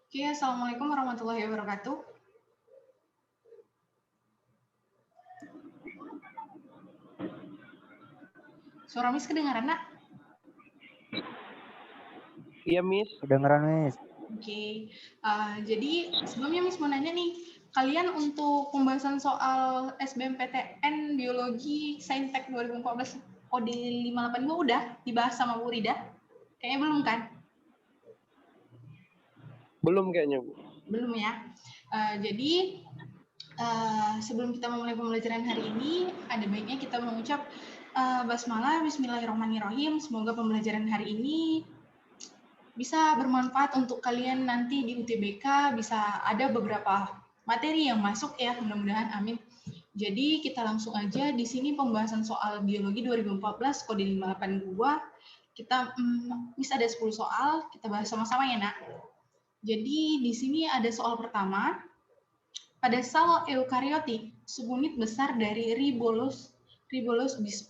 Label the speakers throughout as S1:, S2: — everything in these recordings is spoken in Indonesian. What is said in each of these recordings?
S1: Oke, Assalamualaikum warahmatullahi wabarakatuh. Suara Miss kedengaran, Nak?
S2: Iya, Miss.
S3: Kedengeran, Miss.
S1: Oke, jadi sebelumnya Miss mau nanya nih, kalian untuk pembahasan soal SBMPTN Biologi Saintek 2014 kode 582 udah dibahas sama Bu Rida? Kayaknya belum kan?
S2: Belum kayaknya, Bu.
S1: Belum ya. Jadi sebelum kita memulai pembelajaran hari ini, ada baiknya kita mengucap basmalah, bismillahirrahmanirrahim. Semoga pembelajaran hari ini bisa bermanfaat untuk kalian nanti di UTBK, bisa ada beberapa materi yang masuk ya, mudah-mudahan, amin. Jadi kita langsung aja di sini pembahasan soal biologi 2014 kode 582. Kita bisa ada 10 soal, kita bahas sama-sama ya, Nak. Jadi di sini ada soal pertama. Pada sel eukariotik, subunit besar dari ribulus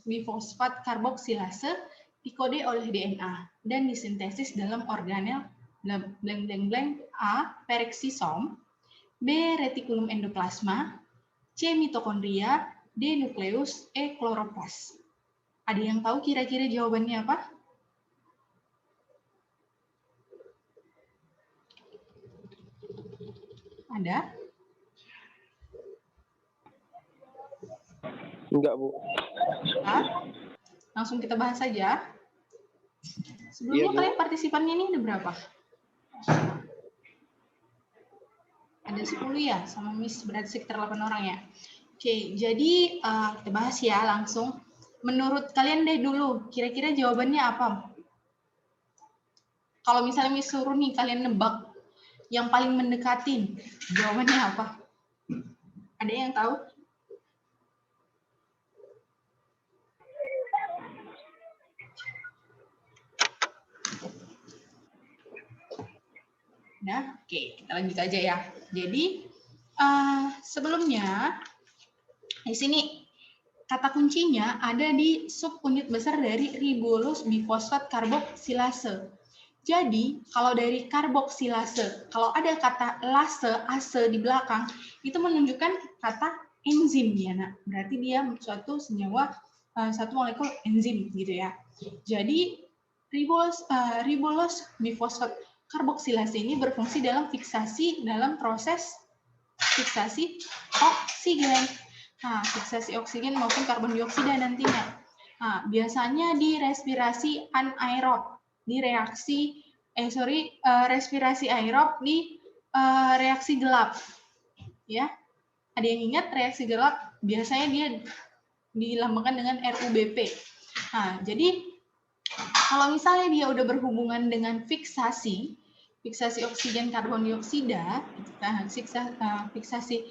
S1: bifosfat karboksilase dikode oleh DNA dan disintesis dalam organel A. Peroksisom, B. Retikulum endoplasma, C. Mitokondria, D. Nukleus, E. Kloroplas. Ada yang tahu kira-kira jawabannya apa? Ada?
S2: Enggak, Bu.
S1: Hah? Langsung kita bahas saja. Sebelumnya
S2: Iya, Bu.
S1: kalian partisipannya ini ada berapa? Ada 10 ya, sama Miss berarti sekitar 8 orang ya. Oke, jadi kita bahas ya langsung. Menurut kalian deh dulu, kira-kira jawabannya apa? Kalau misalnya Miss suruh nih kalian nebak yang paling mendekatin, jawabannya apa? Ada yang tahu? Nah, oke, kita lanjut aja ya. Jadi, sebelumnya, di sini kata kuncinya ada di subunit besar dari ribulus bifosfat karboksilase. Jadi, kalau dari karboksilase, kalau ada kata ase di belakang, itu menunjukkan kata enzim ya, Nak. Berarti dia suatu senyawa, satu molekul enzim gitu ya. Jadi, ribulus bifosfat karboksilase ini berfungsi dalam fiksasi dalam proses fiksasi oksigen. Nah, fiksasi oksigen maupun karbon dioksida nantinya. Nah, biasanya di respirasi anaerob, di respirasi aerob di reaksi gelap. Ya. Ada yang ingat reaksi gelap? Biasanya dia dilambangkan dengan RUBP. Nah, jadi kalau misalnya dia udah berhubungan dengan fiksasi oksigen karbon dioksida, fiksasi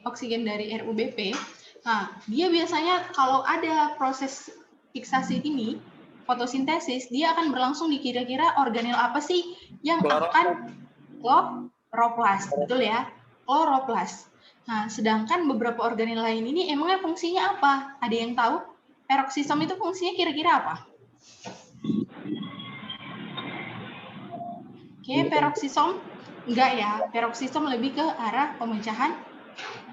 S1: oksigen dari RUBP. Nah, dia biasanya kalau ada proses fiksasi ini, fotosintesis, dia akan berlangsung di kira-kira organel apa sih yang akan kloroplas, betul ya? Kloroplas. Nah, sedangkan beberapa organel lain ini emangnya fungsinya apa? Ada yang tahu? Peroksisom itu fungsinya kira-kira apa? Oke, peroksisom enggak ya. Peroksisom lebih ke arah pemecahan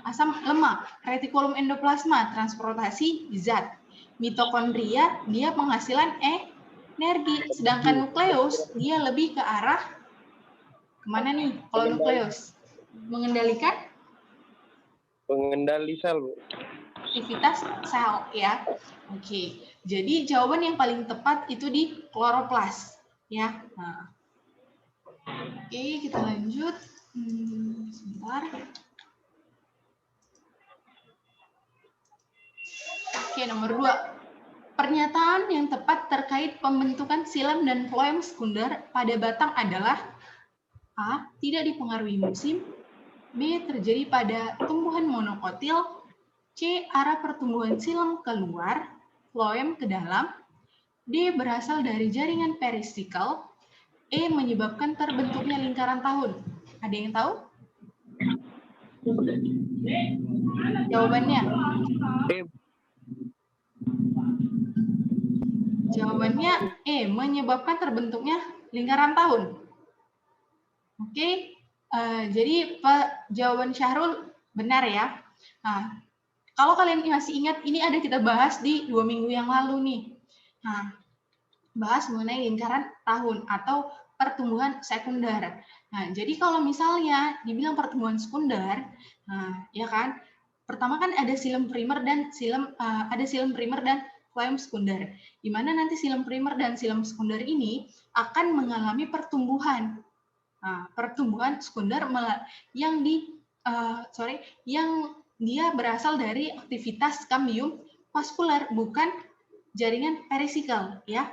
S1: asam lemak. Retikulum endoplasma, transportasi zat. Mitokondria, dia penghasilan energi. Sedangkan nukleus, dia lebih ke arah kemana nih? Kalau nukleus? Mengendalikan?
S2: Pengendali sel, Bu.
S1: Aktivitas sel ya. Oke, jadi jawaban yang paling tepat itu di kloroplas ya. Nah. Oke, kita lanjut. Sebentar. Oke, nomor 2. Pernyataan yang tepat terkait pembentukan silam dan floem sekunder pada batang adalah A. Tidak dipengaruhi musim, B. Terjadi pada tumbuhan monokotil, C. Arah pertumbuhan silam keluar, floem ke dalam, D. Berasal dari jaringan peristikel, E. Menyebabkan terbentuknya lingkaran tahun. Ada yang tahu? Jawabannya? Jawabannya E. Menyebabkan terbentuknya lingkaran tahun. Oke, jadi jawaban Syahrul benar ya. Nah, kalau kalian masih ingat, ini ada kita bahas di 2 minggu yang lalu nih. Nah, bahas mengenai lingkaran tahun atau pertumbuhan sekunder. Nah, jadi kalau misalnya dibilang pertumbuhan sekunder, nah, ya kan, pertama kan ada silem primer dan floem sekunder. Di mana nanti silem primer dan silem sekunder ini akan mengalami pertumbuhan. Nah, pertumbuhan sekunder yang yang dia berasal dari aktivitas kambium vaskular, bukan jaringan perisikal, ya.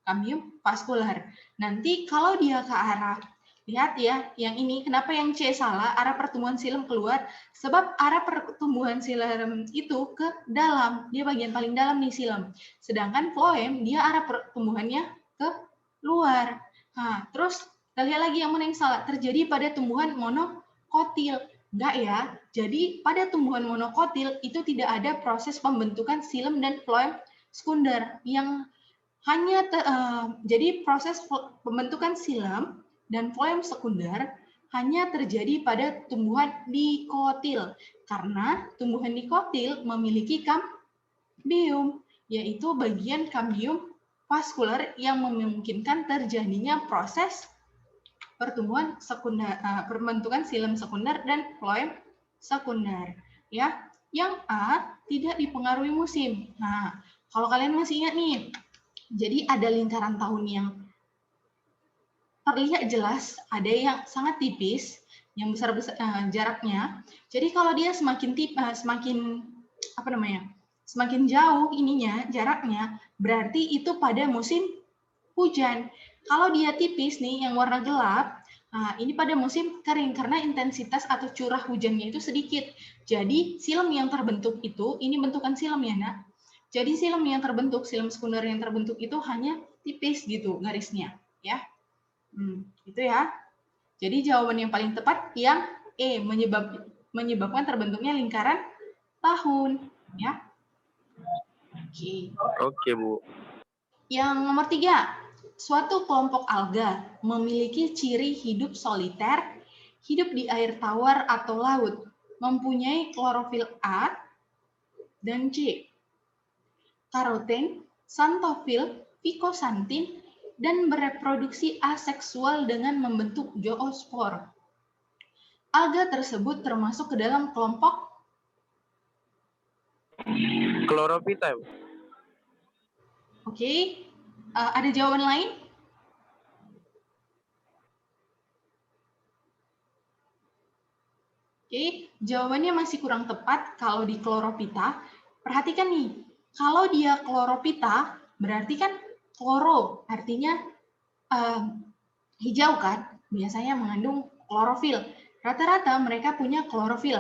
S1: Kambium vaskular. Nanti kalau dia ke arah, lihat ya, yang ini, kenapa yang C salah, arah pertumbuhan silem keluar, sebab arah pertumbuhan silem itu ke dalam, dia bagian paling dalam nih silem. Sedangkan floem, dia arah pertumbuhannya ke luar. Nah, terus kita lihat lagi yang mana yang salah, terjadi pada tumbuhan monokotil. Enggak ya, jadi pada tumbuhan monokotil itu tidak ada proses pembentukan silem dan floem sekunder yang jadi proses pembentukan silem dan floem sekunder hanya terjadi pada tumbuhan dikotil karena tumbuhan dikotil memiliki kambium, yaitu bagian kambium vaskular yang memungkinkan terjadinya proses pertumbuhan sekunder, pembentukan silem sekunder dan floem sekunder. Ya, yang A tidak dipengaruhi musim. Nah, kalau kalian masih ingat nih, jadi ada lingkaran tahun yang terlihat jelas, ada yang sangat tipis, yang besar-besar jaraknya. Jadi kalau dia semakin semakin jauh ininya jaraknya, berarti itu pada musim hujan. Kalau dia tipis nih, yang warna gelap, ini pada musim kering karena intensitas atau curah hujannya itu sedikit. Jadi silem yang terbentuk itu, ini bentukan silem ya nak. Jadi silem yang terbentuk, silem sekunder yang terbentuk itu hanya tipis gitu garisnya, ya. Itu ya. Jadi jawaban yang paling tepat yang E, menyebabkan terbentuknya lingkaran tahun, ya. Oke.
S2: Oke, Bu.
S1: Yang nomor 3, suatu kelompok alga memiliki ciri hidup soliter, hidup di air tawar atau laut, mempunyai klorofil A dan C, karoten, xanthofil, picosantin, dan bereproduksi aseksual dengan membentuk zoospor. Alga tersebut termasuk ke dalam kelompok
S2: Chlorophyta, Bu.
S1: Oke. Ada jawaban lain? Oke, jawabannya masih kurang tepat kalau di Chlorophyta. Perhatikan nih, kalau dia Chlorophyta, berarti kan kloro, artinya hijau kan, biasanya mengandung klorofil. Rata-rata mereka punya klorofil.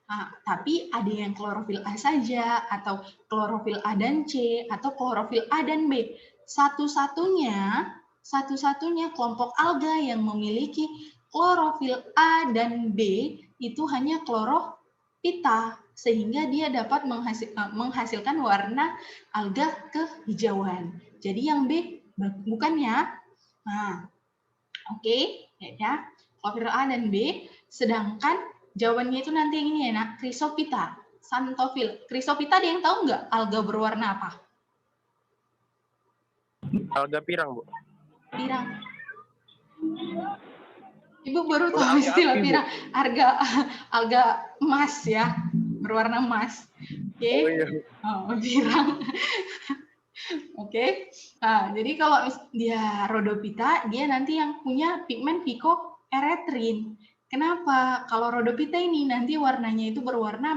S1: Nah, tapi ada yang klorofil A saja, atau klorofil A dan C, atau klorofil A dan B. Satu-satunya kelompok alga yang memiliki klorofil A dan B itu hanya Chlorophyta, sehingga dia dapat menghasilkan warna alga kehijauan. Jadi yang B bukannya. Nah, oke, ya. Klorofil A dan B, sedangkan jawabannya itu nanti yang ini ya, nak, Chrysophyta, xanthophyll. Chrysophyta ada yang tahu nggak alga berwarna apa?
S2: Alga pirang, Bu.
S1: Pirang. Ibu baru tahu istilah pirang. Alga emas ya, berwarna emas. Oke.
S2: Oh, iya.
S1: Pirang. Oke. Nah, jadi kalau dia Rhodophyta, dia nanti yang punya pigmen phycoerythrin. Kenapa? Kalau Rhodophyta ini nanti warnanya itu berwarna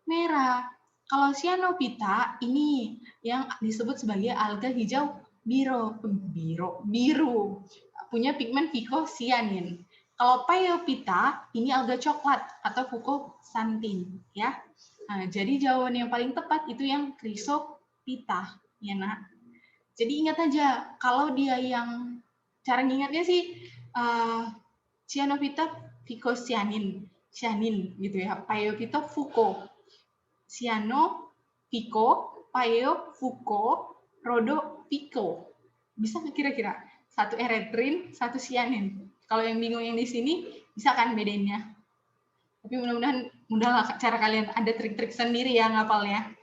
S1: merah. Kalau Cyanophyta ini yang disebut sebagai alga hijau biru. Punya pigmen phycocyanin. Kalau Phaeophyta ini alga coklat atau fucoxanthin, ya. Nah, jadi jawaban yang paling tepat itu yang Chrysophyta, ya nak. Jadi ingat aja, kalau dia yang cara ngingatnya sih Cyanophyta phycocyanin, gitu ya. Phaeophyta fuco, cyano, phyco, pheo, fuco, rhodo, phyco. Bisa nggak kira-kira? Satu erythrin, satu sianin. Kalau yang bingung yang di sini, bisa kan bedainnya? Tapi mudah-mudahan mudah lah cara kalian ada trik-trik sendiri ya ngapalnya.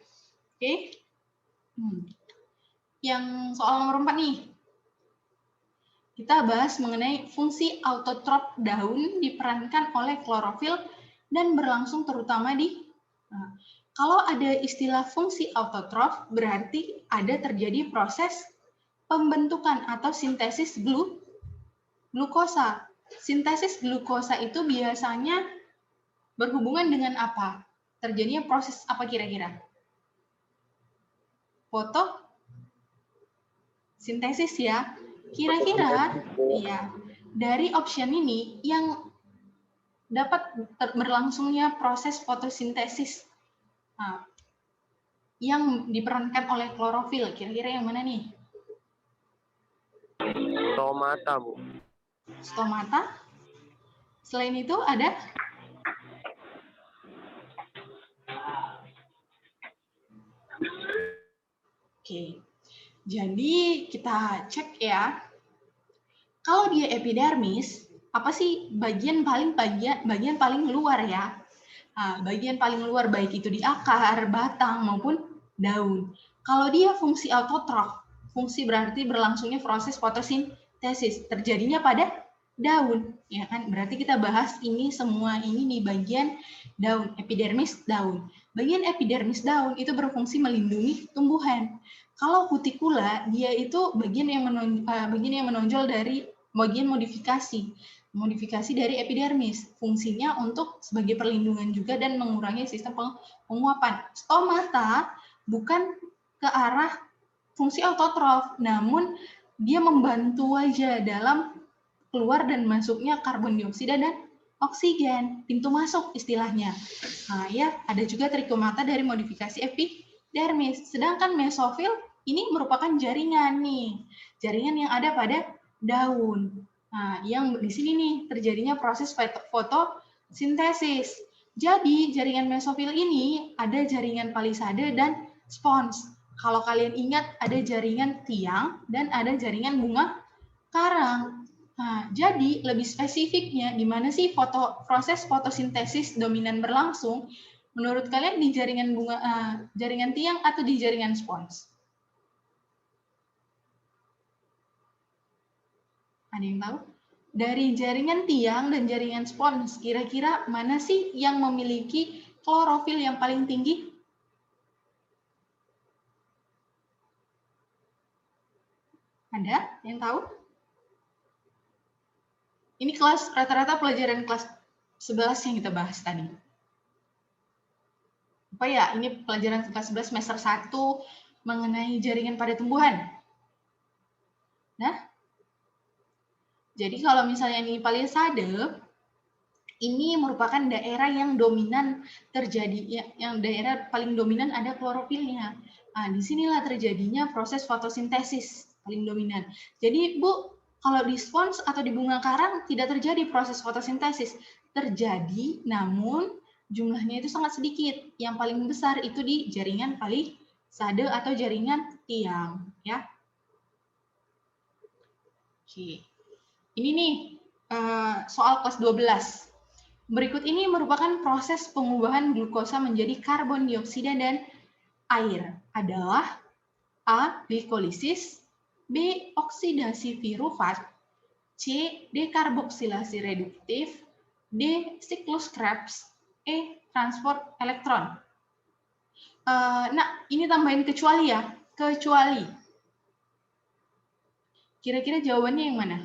S1: Oke. Yang soal nomor 4 nih. Kita bahas mengenai fungsi autotrof daun diperankan oleh klorofil dan berlangsung terutama di kalau ada istilah fungsi autotrof berarti ada terjadi proses pembentukan atau sintesis glukosa. Sintesis glukosa itu biasanya berhubungan dengan apa? Terjadinya proses apa kira-kira? Fotosintesis ya. Kira-kira ya, dari option ini yang dapat berlangsungnya proses fotosintesis yang diperankan oleh klorofil, kira-kira yang mana nih?
S2: Stomata, Bu.
S1: Stomata. Selain itu ada? Oke. Jadi kita cek ya. Kalau dia epidermis, apa sih bagian paling luar ya? Bagian paling luar baik itu di akar, batang maupun daun. Kalau dia fungsi autotrof, fungsi berarti berlangsungnya proses fotosintesis, terjadinya pada daun, ya kan? Berarti kita bahas ini semua ini di bagian daun, epidermis daun. Bagian epidermis daun itu berfungsi melindungi tumbuhan. Kalau kutikula, dia itu bagian yang menonjol dari bagian modifikasi dari epidermis. Fungsinya untuk sebagai perlindungan juga dan mengurangi sistem penguapan. Stomata bukan ke arah fungsi autotrof, namun dia membantu aja dalam keluar dan masuknya karbon dioksida dan oksigen, pintu masuk istilahnya. Nah, ya, ada juga trichomata dari modifikasi epidermis. Sedangkan mesofil ini merupakan jaringan nih, jaringan yang ada pada daun. Nah, yang di sini nih terjadinya proses fotosintesis. Jadi, jaringan mesofil ini ada jaringan palisade dan spons. Kalau kalian ingat, ada jaringan tiang dan ada jaringan bunga karang. Nah, jadi lebih spesifiknya di mana sih proses fotosintesis dominan berlangsung? Menurut kalian di jaringan tiang atau di jaringan spons? Ada yang tahu? Dari jaringan tiang dan jaringan spons, kira-kira mana sih yang memiliki klorofil yang paling tinggi? Ada yang tahu? Ini kelas rata-rata pelajaran kelas 11 yang kita bahas tadi. Apa ya? Ini pelajaran kelas 11 semester 1 mengenai jaringan pada tumbuhan. Nah, jadi kalau misalnya ini palisade, ini merupakan daerah yang dominan terjadi, yang daerah paling dominan ada klorofilnya. Nah, disinilah terjadinya proses fotosintesis paling dominan. Jadi, Bu, kalau di spons atau di bunga karang tidak terjadi proses fotosintesis. Terjadi, namun jumlahnya itu sangat sedikit. Yang paling besar itu di jaringan palisade atau jaringan tiang, ya. Oke. Ini nih soal kelas 12. Berikut ini merupakan proses pengubahan glukosa menjadi karbon dioksida dan air. Adalah A. Glikolisis, B. Oksidasi pirufat, C. Dekarboksilasi reduktif, D. Siklus Krebs, E. Transport elektron. Nah, ini tambahin kecuali ya. Kecuali. Kira-kira jawabannya yang mana?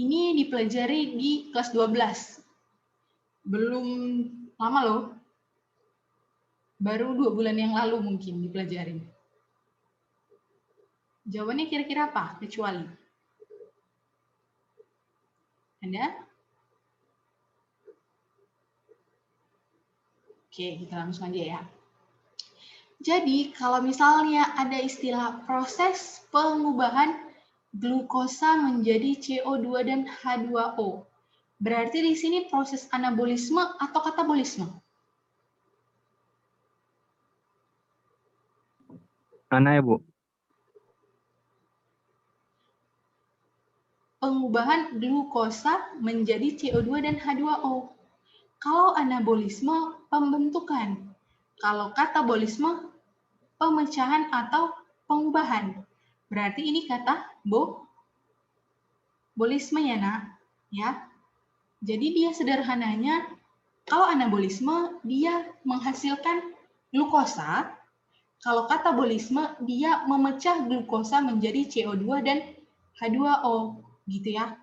S1: Ini dipelajari di kelas 12. Belum lama loh. Baru 2 bulan yang lalu mungkin dipelajari. Jawabannya kira-kira apa? Kecuali. Anda? Oke, kita langsung aja ya. Jadi, kalau misalnya ada istilah proses pengubahan glukosa menjadi CO2 dan H2O, berarti di sini proses anabolisme atau katabolisme?
S3: Mana ya, Bu?
S1: pengubahan glukosa menjadi CO2 dan H2O. Kalau anabolisme, pembentukan. Kalau katabolisme, pemecahan atau pengubahan. Berarti ini kata bolisme ya, Nak. Ya. Jadi dia sederhananya, kalau anabolisme, dia menghasilkan glukosa. Kalau katabolisme, dia memecah glukosa menjadi CO2 dan H2O. Gitu ya.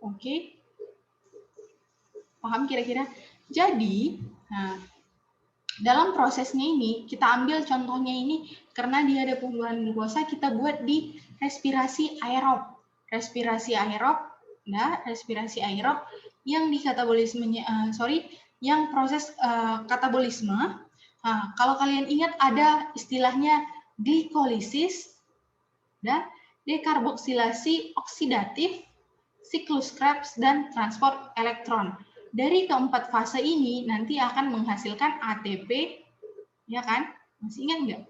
S1: Oke. Paham kira-kira? Jadi, nah, dalam prosesnya ini, kita ambil contohnya ini, karena dia ada pengumpulan glukosa, kita buat di respirasi aerob. Respirasi aerob, nah, respirasi aerob yang di katabolismenya, yang proses katabolisme. Nah, kalau kalian ingat ada istilahnya glikolisis, dan dekarboksilasi oksidatif, siklus Krebs, dan transport elektron. Dari keempat fase ini nanti akan menghasilkan ATP, ya kan? Masih ingat nggak?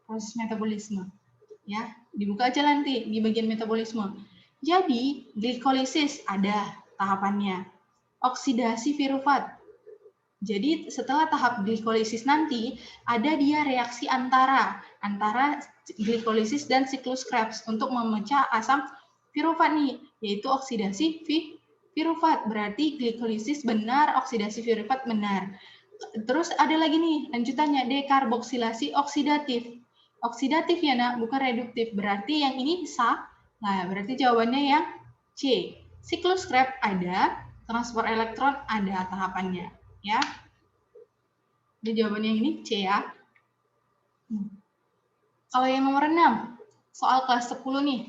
S1: Proses metabolisme. Ya, dibuka aja nanti di bagian metabolisme. Jadi, glikolisis ada tahapannya. Oksidasi pirufat. Jadi, setelah tahap glikolisis nanti, ada dia reaksi antara glikolisis dan siklus Krebs untuk memecah asam pirufat nih, yaitu oksidasi pirufat. Berarti glikolisis benar, oksidasi pirufat benar. Terus ada lagi nih lanjutannya, dekarboksilasi oksidatif. Oksidatif ya, Nak, bukan reduktif. Berarti yang ini sah. Nah, berarti jawabannya yang C. Siklus Krebs ada, transport elektron ada tahapannya, ya. Jadi jawabannya yang ini C ya. Kalau yang nomor 6, soal kelas 10 nih.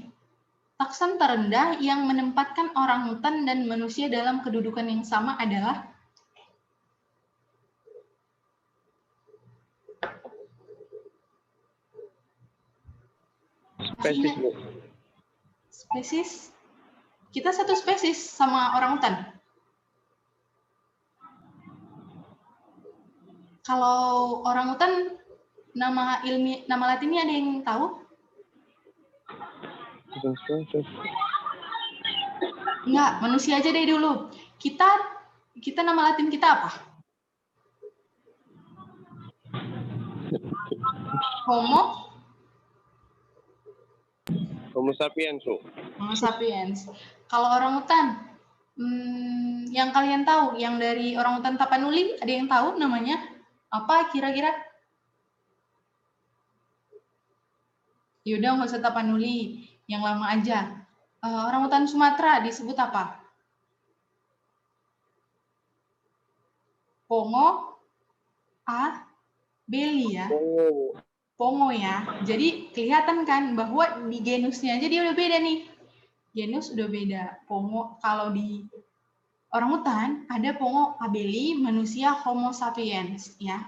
S1: Takson terendah yang menempatkan orangutan dan manusia dalam kedudukan yang sama adalah
S2: Spesies, Bu.
S1: Spesies. Kita satu spesies sama orangutan. Kalau orangutan nama latinnya ada yang tahu? Enggak, manusia aja deh dulu. Kita nama latin kita apa?
S2: Homo sapiens, Bu.
S1: Homo sapiens. Kalau orangutan, yang kalian tahu, yang dari orangutan Tapanuli, ada yang tahu namanya? Apa kira-kira? Yaudah, nggak usah Tapanuli, yang lama aja. Orangutan Sumatera disebut apa? Pongo, Beli ya. Pongo ya. Jadi kelihatan kan bahwa di genusnya aja dia udah beda nih. Genus udah beda. Pongo, kalau di orangutan ada Pongo abeli, manusia Homo sapiens ya.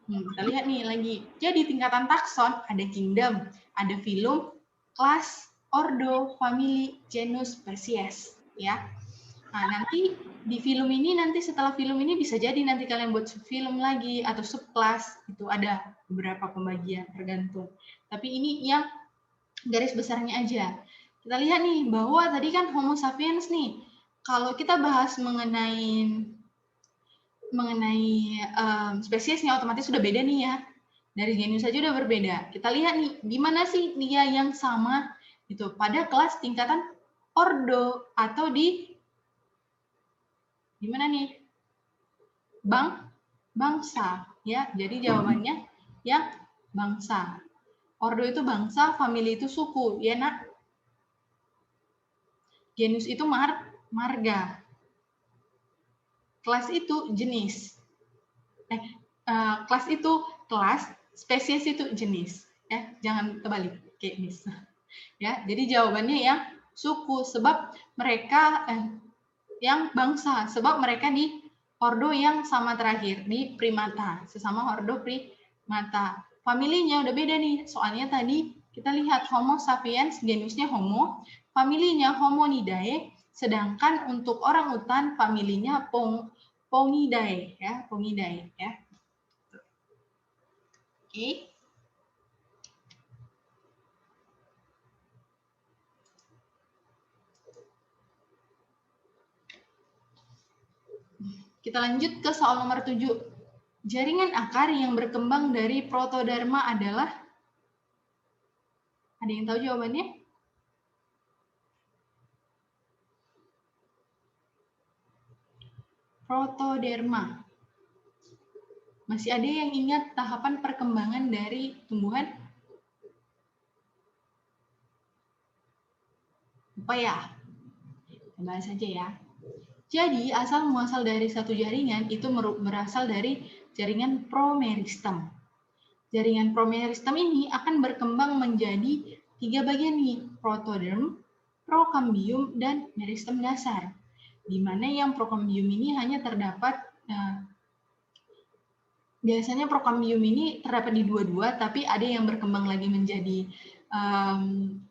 S1: Kita lihat nih lagi. Jadi tingkatan takson ada kingdom, ada filum, kelas, ordo, family, genus, spesies ya. Nah, nanti di film ini, nanti setelah film ini bisa jadi nanti kalian buat subfilm lagi atau subkelas, itu ada beberapa pembagian tergantung. Tapi ini yang garis besarnya aja. Kita lihat nih bahwa tadi kan Homo sapiens nih. Kalau kita bahas mengenai spesiesnya otomatis sudah beda nih ya. Dari genus saja udah berbeda. Kita lihat nih di mana sih dia yang sama gitu pada kelas tingkatan ordo atau di mana nih? Bangsa ya. Jadi jawabannya yang bangsa. Ordo itu bangsa, family itu suku, ya Nak? Genus itu marga. Kelas itu jenis. Kelas itu kelas, spesies itu jenis. Ya, jangan terbalik kayak mis. Ya, jadi jawabannya yang suku sebab mereka yang bangsa sebab mereka di ordo yang sama terakhir di primata, sesama ordo primata. Familinya udah beda nih, soalnya tadi kita lihat Homo sapiens genusnya Homo, familinya Homonidae, sedangkan untuk orangutan familinya Pongidae ya, Pongidae ya. Oke. Kita lanjut ke soal nomor 7. Jaringan akar yang berkembang dari protoderma adalah? Ada yang tahu jawabannya? Protoderma. Masih ada yang ingat tahapan perkembangan dari tumbuhan? Lupa ya? Kita bahas saja ya. Jadi, asal muasal dari satu jaringan itu berasal dari jaringan promeristem. Jaringan promeristem ini akan berkembang menjadi 3 bagian nih, protoderm, prokambium, dan meristem dasar. Di mana yang prokambium ini hanya terdapat, biasanya prokambium ini terdapat di dua-dua, tapi ada yang berkembang lagi menjadi,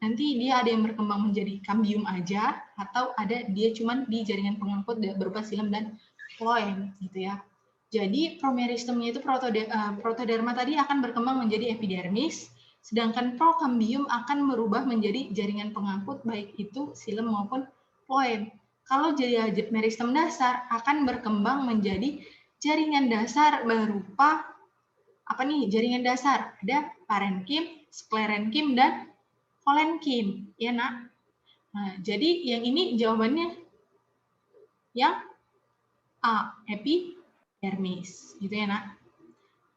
S1: nanti dia ada yang berkembang menjadi kambium aja, atau ada dia cuma di jaringan pengangkut berupa xilem dan phloem, gitu ya. Jadi promeristemnya itu protoderma tadi akan berkembang menjadi epidermis, sedangkan prokambium akan berubah menjadi jaringan pengangkut baik itu xilem maupun phloem. Kalau meristem dasar akan berkembang menjadi jaringan dasar berupa apa nih? Jaringan dasar ada parenkim, sklerenkim, dan kolenkim, ya nak. Nah, jadi yang ini jawabannya yang A, epidermis, gitu ya nak.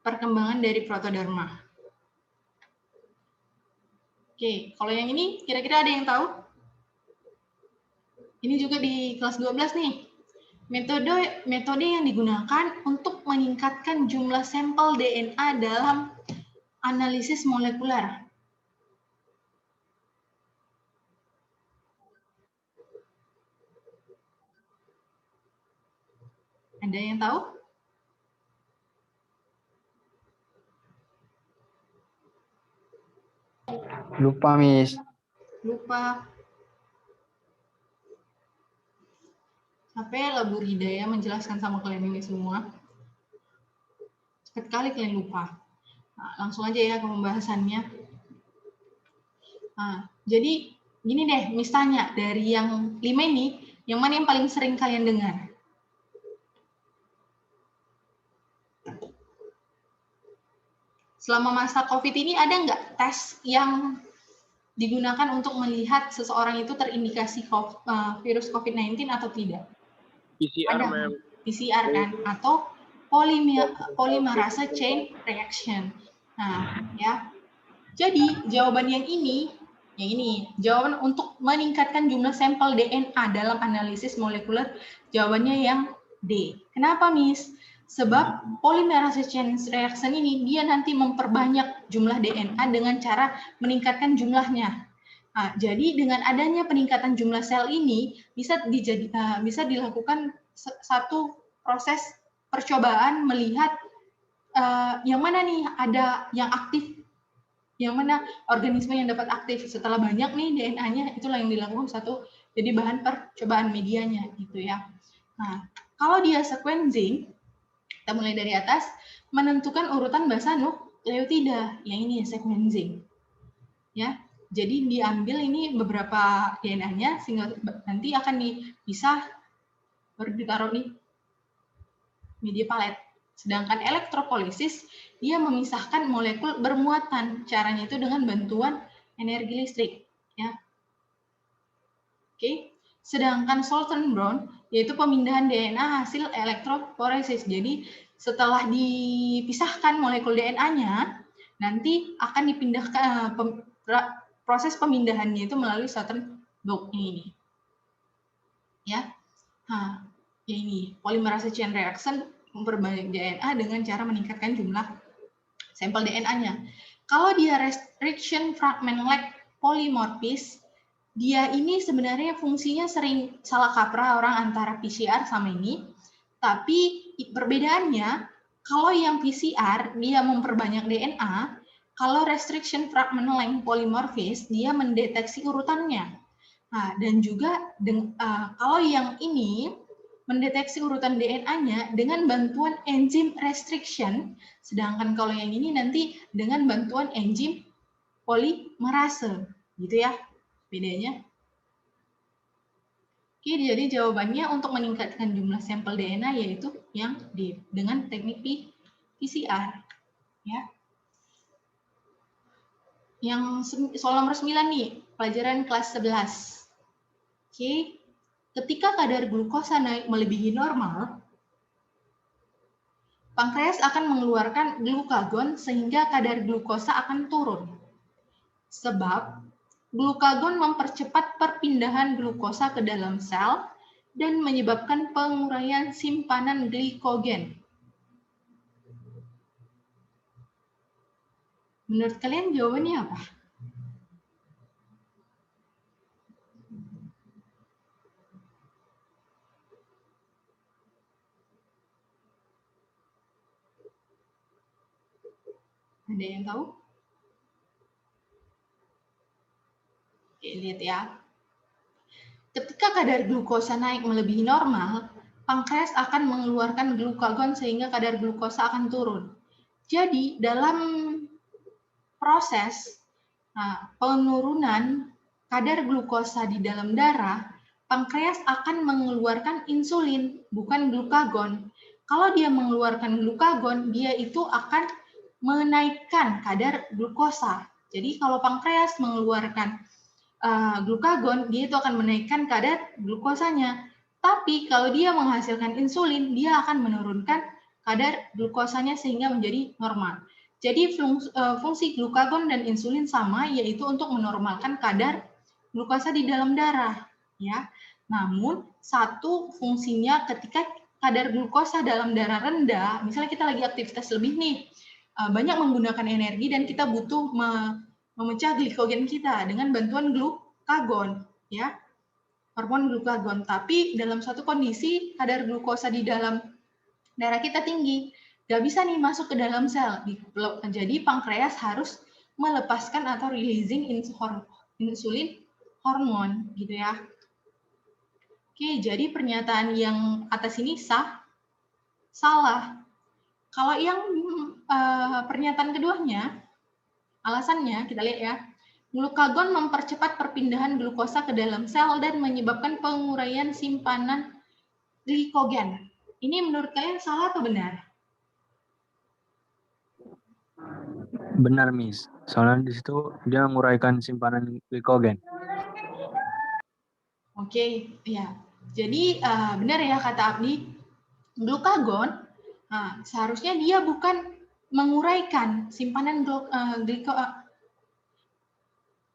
S1: Perkembangan dari protoderma. Oke, kalau yang ini kira-kira ada yang tahu? Ini juga di kelas 12 nih. Metode yang digunakan untuk meningkatkan jumlah sampel DNA dalam analisis molekuler. Ada yang tahu?
S3: Lupa, Miss.
S1: Lupa. Sampai Labur Hidayah menjelaskan sama kalian ini semua. Cepat kali kalian lupa. Nah, langsung aja ya ke pembahasannya. Nah, jadi gini deh, misalnya dari yang 5 ini, yang mana yang paling sering kalian dengar? Selama masa COVID ini ada nggak tes yang digunakan untuk melihat seseorang itu terindikasi virus COVID-19 atau tidak?
S2: PCR,
S1: Ada, PCR kan? Atau polymerase chain reaction. Nah, ya. Jadi jawaban yang ini, jawaban untuk meningkatkan jumlah sampel DNA dalam analisis molekuler, jawabannya yang D. Kenapa, Miss? Sebab polymerase chain reaction ini dia nanti memperbanyak jumlah DNA dengan cara meningkatkan jumlahnya. Nah, jadi dengan adanya peningkatan jumlah sel ini bisa dilakukan satu proses percobaan melihat yang mana nih ada yang aktif, yang mana organisme yang dapat aktif. Setelah banyak nih DNA-nya, itulah yang dilakukan satu jadi bahan percobaan medianya gitu ya. Nah, kalau dia sequencing, kita mulai dari atas, menentukan urutan basa nukleotida, yang ini sequencing. Ya, jadi diambil ini beberapa DNA-nya sehingga nanti akan dipisah baru ditaruh di media palet. Sedangkan elektropolisis dia memisahkan molekul bermuatan. Caranya itu dengan bantuan energi listrik, ya. Oke. Sedangkan Solton Brown yaitu pemindahan DNA hasil elektroporesis. Jadi setelah dipisahkan molekul DNA-nya, nanti akan dipindahkan proses pemindahannya itu melalui Solton Brown ini. Ya. Nah, ini polymerase chain reaction memperbanyak DNA dengan cara meningkatkan jumlah sampel DNA-nya. Kalau dia restriction fragment lag polymorphis, dia ini sebenarnya fungsinya sering salah kaprah orang antara PCR sama ini, tapi perbedaannya kalau yang PCR dia memperbanyak DNA, kalau restriction fragment lag polymorphis dia mendeteksi urutannya. Nah, dan juga kalau yang ini mendeteksi urutan DNA-nya dengan bantuan enzim restriction, sedangkan kalau yang ini nanti dengan bantuan enzim polimerase, gitu ya bedanya. Oke, jadi jawabannya untuk meningkatkan jumlah sampel DNA yaitu yang dengan teknik PCR. Ya. Yang soal nomor 9 nih, pelajaran kelas 11. Oke, ketika kadar glukosa naik melebihi normal, pankreas akan mengeluarkan glukagon sehingga kadar glukosa akan turun. Sebab glukagon mempercepat perpindahan glukosa ke dalam sel dan menyebabkan penguraian simpanan glikogen. Menurut kalian jawabannya apa? Ada yang tahu? Oke, lihat ya. Ketika kadar glukosa naik melebihi normal, pankreas akan mengeluarkan glukagon sehingga kadar glukosa akan turun. Jadi, dalam proses penurunan kadar glukosa di dalam darah, pankreas akan mengeluarkan insulin, bukan glukagon. Kalau dia mengeluarkan glukagon, dia itu akan menaikkan kadar glukosa. Jadi kalau pankreas mengeluarkan glukagon, dia itu akan menaikkan kadar glukosanya. Tapi kalau dia menghasilkan insulin, dia akan menurunkan kadar glukosanya sehingga menjadi normal. Jadi fungsi glukagon dan insulin sama, yaitu untuk menormalkan kadar glukosa di dalam darah. Ya. Namun satu fungsinya ketika kadar glukosa dalam darah rendah, misalnya kita lagi aktivitas lebih nih, banyak menggunakan energi dan kita butuh memecah glikogen kita dengan bantuan glukagon, ya, hormon glukagon. Tapi dalam suatu kondisi kadar glukosa di dalam darah kita tinggi, nggak bisa nih masuk ke dalam sel. Jadi pankreas harus melepaskan atau releasing insulin hormon, gitu ya. Oke, jadi pernyataan yang atas ini salah. Kalau yang pernyataan keduanya, alasannya kita lihat ya. Glukagon mempercepat perpindahan glukosa ke dalam sel dan menyebabkan penguraian simpanan glikogen. Ini menurut kalian salah atau benar?
S3: Benar, Miss. Soalnya di situ dia menguraikan simpanan glikogen.
S1: Oke, ya. Jadi benar ya kata Abdi. Glukagon, seharusnya dia bukan menguraikan simpanan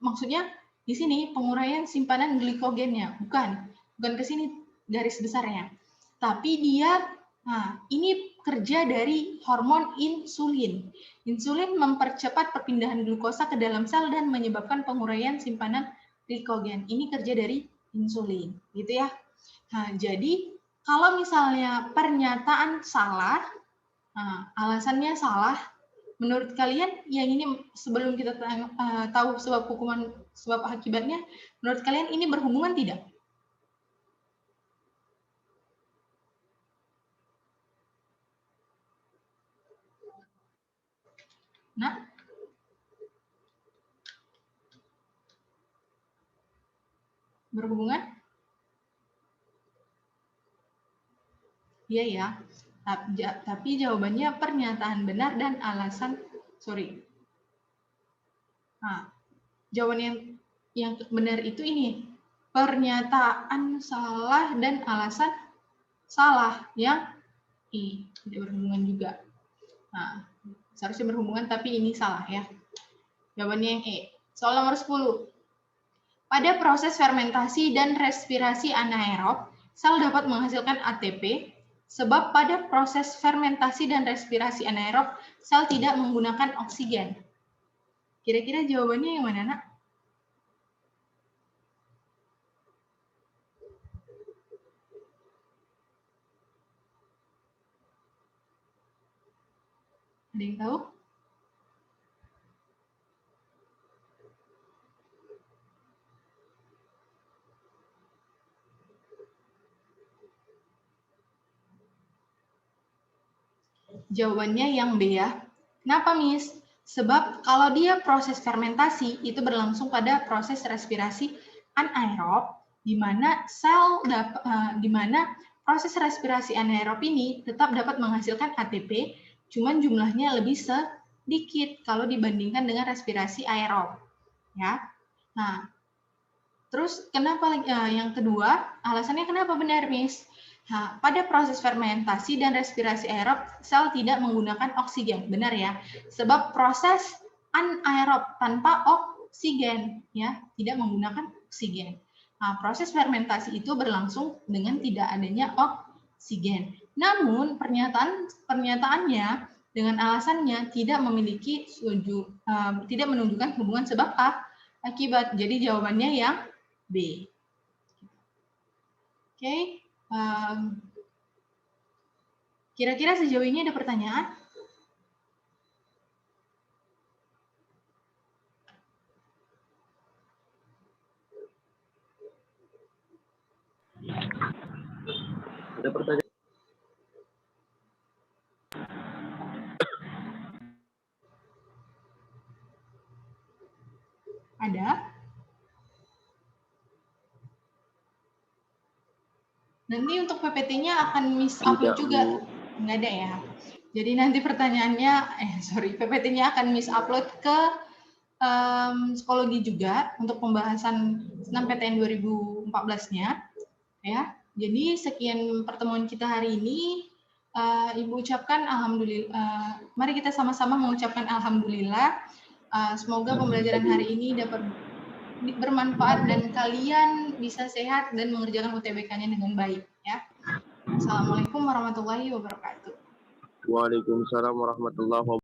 S1: maksudnya di sini penguraian simpanan glikogennya, bukan ke sini garis besarnya. Tapi dia, ini kerja dari hormon insulin. Insulin mempercepat perpindahan glukosa ke dalam sel dan menyebabkan penguraian simpanan glikogen. Ini kerja dari insulin, gitu ya. Nah, jadi kalau misalnya pernyataan salah, alasannya salah, menurut kalian yang ini sebelum kita tahu sebab akibatnya, menurut kalian ini berhubungan tidak? Nah, berhubungan? Iya ya. Tapi jawabannya pernyataan benar dan alasan jawaban yang benar itu ini, pernyataan salah dan alasan salah yang tidak berhubungan juga. Nah, seharusnya berhubungan tapi ini salah ya. Jawabannya yang E. Soal nomor 10. Pada proses fermentasi dan respirasi anaerob, sel dapat menghasilkan ATP, sebab pada proses fermentasi dan respirasi anaerob, sel tidak menggunakan oksigen. Kira-kira jawabannya yang mana, Nak? Ada yang tahu? Jawabannya yang B ya. Kenapa, Miss? Sebab kalau dia proses fermentasi itu berlangsung pada proses respirasi anaerob, di mana di mana proses respirasi anaerob ini tetap dapat menghasilkan ATP, cuman jumlahnya lebih sedikit kalau dibandingkan dengan respirasi aerob, ya. Nah, terus kenapa yang kedua, alasannya kenapa benar, Miss? Nah, pada proses fermentasi dan respirasi aerob, sel tidak menggunakan oksigen, benar ya? Sebab proses anaerob tanpa oksigen, ya, tidak menggunakan oksigen. Nah, proses fermentasi itu berlangsung dengan tidak adanya oksigen. Namun pernyataannya dengan alasannya tidak memiliki tidak menunjukkan hubungan sebab akibat. Jadi jawabannya yang B. Oke. Kira-kira sejauh ini ada pertanyaan?
S2: Ada pertanyaan?
S1: Ada? Nanti untuk PPT-nya akan Miss upload juga? Nggak ada ya? Jadi nanti pertanyaannya, PPT-nya akan Miss upload ke psikologi juga untuk pembahasan senam PTN 2014-nya. Ya, jadi sekian pertemuan kita hari ini. Ibu ucapkan alhamdulillah. Mari kita sama-sama mengucapkan alhamdulillah. Semoga pembelajaran hari ini dapat bermanfaat dan kalian bisa sehat dan mengerjakan UTBK-nya dengan baik, ya. Assalamualaikum warahmatullahi wabarakatuh.
S2: Waalaikumsalam warahmatullahi wabarakatuh.